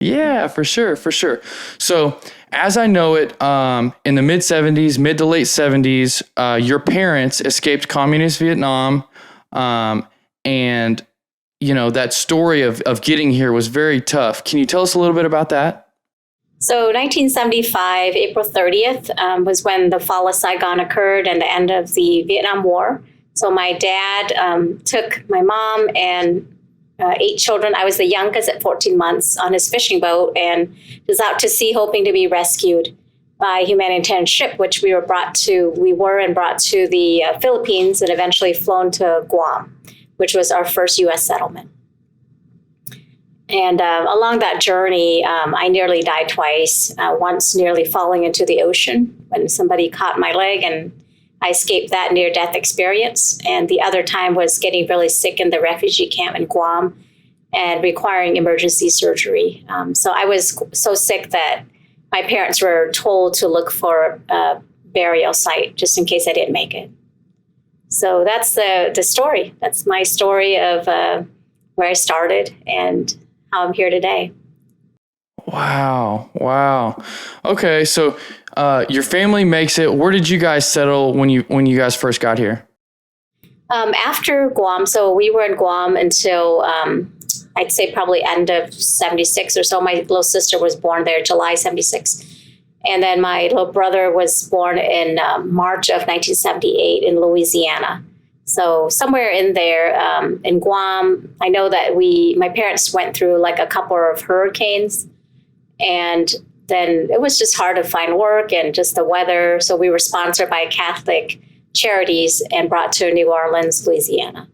Yeah, for sure, for sure. So, as I know it, in the mid '70s, mid to late '70s, your parents escaped communist Vietnam, and that story of getting here was very tough. Can you tell us a little bit about that? So 1975, April 30th, was when the fall of Saigon occurred and the end of the Vietnam War. So my dad took my mom and 8 children. I was the youngest at 14 months on his fishing boat and was out to sea hoping to be rescued by a humanitarian ship, which we were brought to the Philippines and eventually flown to Guam, which was our first U.S. settlement. And along that journey, I nearly died twice, once nearly falling into the ocean when somebody caught my leg and I escaped that near-death experience. And the other time was getting really sick in the refugee camp in Guam and requiring emergency surgery. So I was so sick that my parents were told to look for a burial site just in case I didn't make it. So that's the story. That's my story of where I started and how I'm here today. Wow. Okay, so your family makes it. Where did you guys settle when you guys first got here? After Guam, so we were in Guam until I'd say probably end of '76 or so. My little sister was born there, July '76. And then my little brother was born in March of 1978 in Louisiana. So somewhere in there, in Guam, I know that my parents went through like a couple of hurricanes, and then it was just hard to find work and just the weather. So we were sponsored by Catholic charities and brought to New Orleans, Louisiana.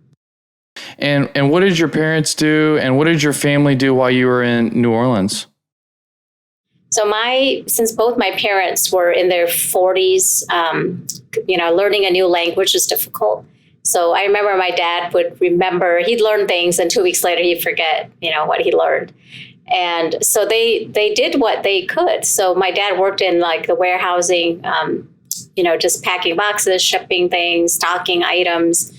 And what did your parents do, and what did your family do while you were in New Orleans? So since both my parents were in their 40s, learning a new language was difficult. So I remember my dad he'd learn things and 2 weeks later he'd forget, what he learned. And so they did what they could. So my dad worked in like the warehousing, just packing boxes, shipping things, stocking items.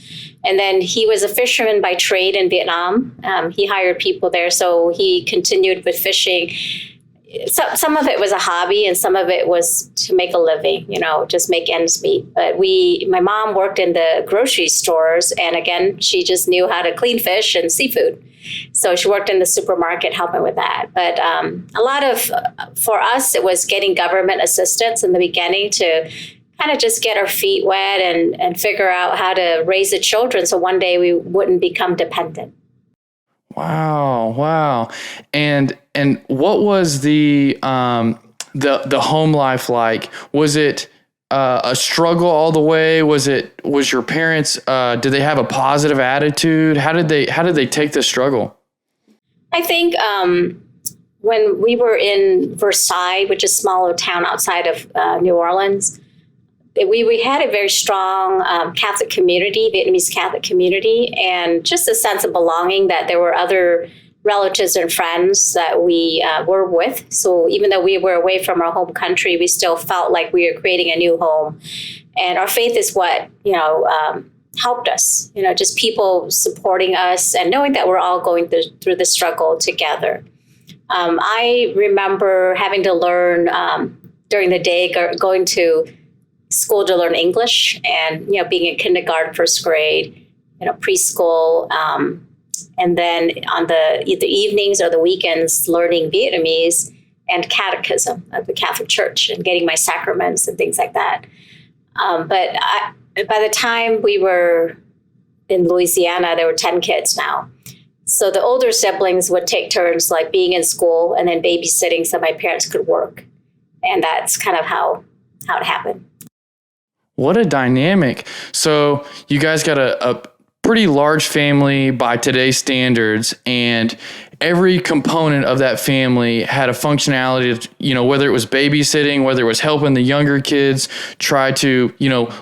And then he was a fisherman by trade in Vietnam. He hired people there. So he continued with fishing. So, some of it was a hobby and some of it was to make a living, just make ends meet. But my mom worked in the grocery stores, and again, she just knew how to clean fish and seafood. So she worked in the supermarket helping with that. But a lot of, for us, it was getting government assistance in the beginning to kind of just get our feet wet and figure out how to raise the children so one day we wouldn't become dependent. Wow. And what was the home life like? Was it a struggle all the way? Was your parents, did they have a positive attitude? How did they take the struggle? I think when we were in Versailles, which is a smaller town outside of New Orleans, we had a very strong Catholic community, Vietnamese Catholic community, and just a sense of belonging that there were other relatives and friends that we were with. So even though we were away from our home country, we still felt like we were creating a new home. And our faith is what, helped us, just people supporting us and knowing that we're all going through the struggle together. I remember having to learn during the day, going to school to learn English and, being in kindergarten, first grade, preschool, and then on the either evenings or the weekends, learning Vietnamese and catechism of the Catholic Church and getting my sacraments and things like that. But by the time we were in Louisiana, there were 10 kids now. So the older siblings would take turns like being in school and then babysitting so my parents could work. And that's kind of how it happened. What a dynamic. So you guys got a pretty large family by today's standards, and every component of that family had a functionality of, whether it was babysitting, whether it was helping the younger kids try to,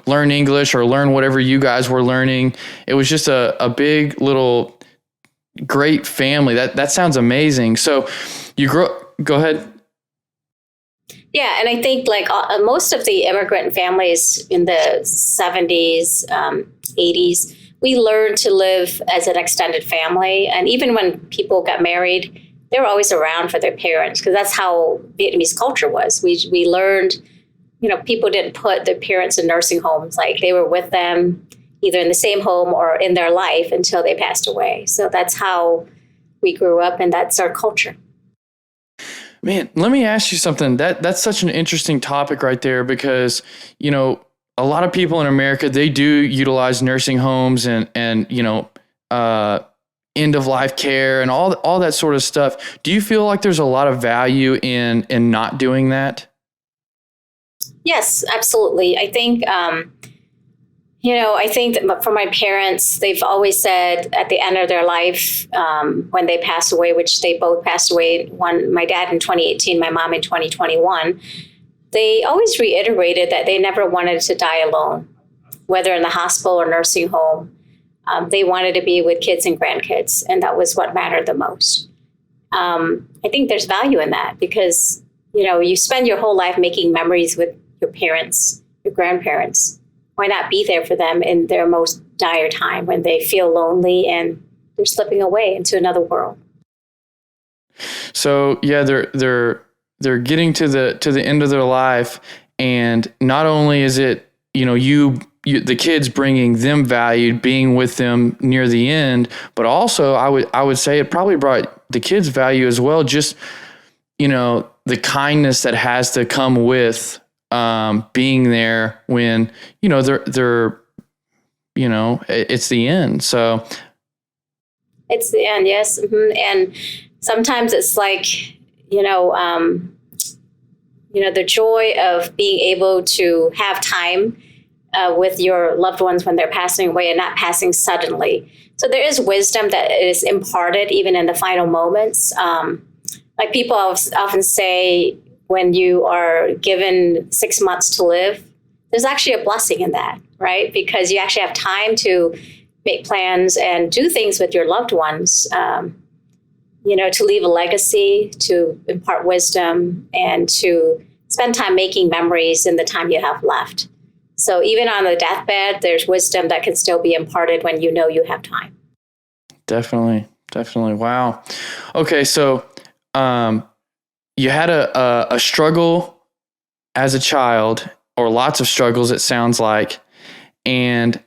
learn English or learn whatever you guys were learning. It was just a big little great family. That sounds amazing. So go ahead. Yeah, and I think like most of the immigrant families in the 70s, 80s, we learned to live as an extended family. And even when people got married, they were always around for their parents, because that's how Vietnamese culture was. We learned, people didn't put their parents in nursing homes. Like, they were with them either in the same home or in their life until they passed away. So that's how we grew up, and that's our culture. Man, let me ask you something. That's such an interesting topic right there, because, a lot of people in America, they do utilize nursing homes and end of life care and all that sort of stuff. Do you feel like there's a lot of value in not doing that? Yes, absolutely. I think, I think that for my parents, they've always said at the end of their life, when they passed away, which they both passed away, my dad in 2018, my mom in 2021, they always reiterated that they never wanted to die alone, whether in the hospital or nursing home. They wanted to be with kids and grandkids, and that was what mattered the most. I think there's value in that, because, you spend your whole life making memories with your parents, your grandparents. Why not be there for them in their most dire time, when they feel lonely and they're slipping away into another world? So yeah, they're getting to the end of their life, and not only is it you the kids bringing them value, being with them near the end, but also I would say it probably brought the kids value as well. Just the kindness that has to come with being there when they're it's the end. So it's the end, yes. Mm-hmm. And sometimes it's like the joy of being able to have time with your loved ones when they're passing away, and not passing suddenly. So there is wisdom that is imparted even in the final moments. Like, people often say, when you are given 6 months to live, there's actually a blessing in that, right? Because you actually have time to make plans and do things with your loved ones, to leave a legacy, to impart wisdom, and to spend time making memories in the time you have left. So even on the deathbed, there's wisdom that can still be imparted when you have time. Definitely. Wow. Okay, so you had a struggle as a child, or lots of struggles, it sounds like. And